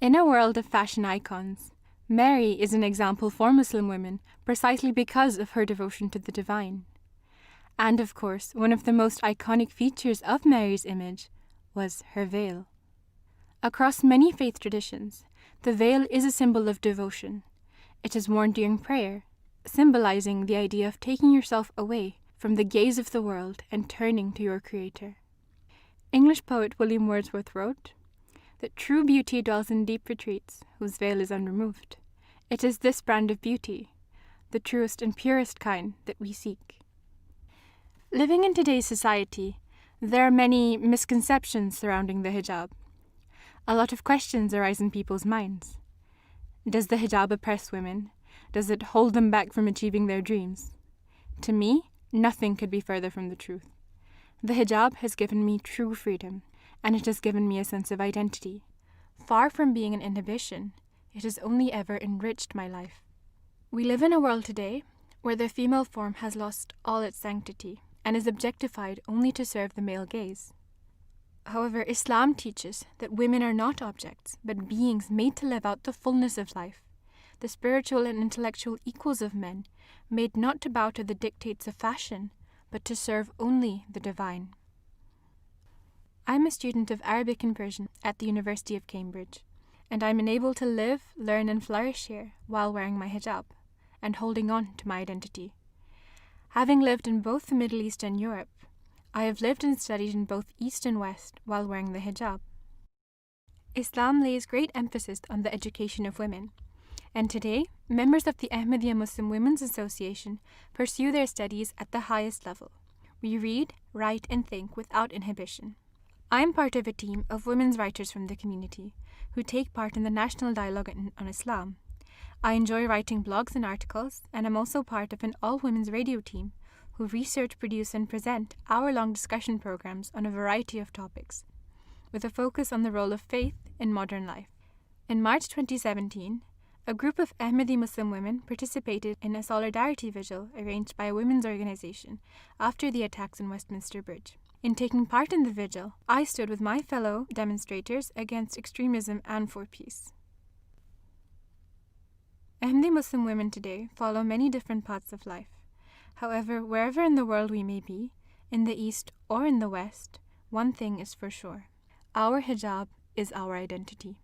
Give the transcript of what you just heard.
In a world of fashion icons, Mary is an example for Muslim women precisely because of her devotion to the divine. And of course, one of the most iconic features of Mary's image was her veil. Across many faith traditions, the veil is a symbol of devotion. It is worn during prayer, symbolizing the idea of taking yourself away from the gaze of the world and turning to your Creator. English poet William Wordsworth wrote that true beauty dwells in deep retreats whose veil is unremoved. It is this brand of beauty, the truest and purest kind, that we seek. Living in today's society, there are many misconceptions surrounding the hijab. A lot of questions arise in people's minds. Does the hijab oppress women? Does it hold them back from achieving their dreams? To me, nothing could be further from the truth. The hijab has given me true freedom, and it has given me a sense of identity. Far from being an inhibition, it has only ever enriched my life. We live in a world today where the female form has lost all its sanctity and is objectified only to serve the male gaze. However, Islam teaches that women are not objects, but beings made to live out the fullness of life, the spiritual and intellectual equals of men, made not to bow to the dictates of fashion, but to serve only the divine. I'm a student of Arabic and Persian at the University of Cambridge, and I'm enabled to live, learn, and flourish here while wearing my hijab and holding on to my identity. Having lived in both the Middle East and Europe, I have lived and studied in both East and West while wearing the hijab. Islam lays great emphasis on the education of women, and today, members of the Ahmadiyya Muslim Women's Association pursue their studies at the highest level. We read, write, and think without inhibition. I am part of a team of women's writers from the community who take part in the National Dialogue on Islam. I enjoy writing blogs and articles, and I'm also part of an all-women's radio team who research, produce, and present hour-long discussion programs on a variety of topics, with a focus on the role of faith in modern life. In March 2017, a group of Ahmadi Muslim women participated in a solidarity vigil arranged by a women's organization after the attacks on Westminster Bridge. In taking part in the vigil, I stood with my fellow demonstrators against extremism and for peace. Ahmadi Muslim women today follow many different paths of life. However, wherever in the world we may be, in the East or in the West, one thing is for sure: our hijab is our identity.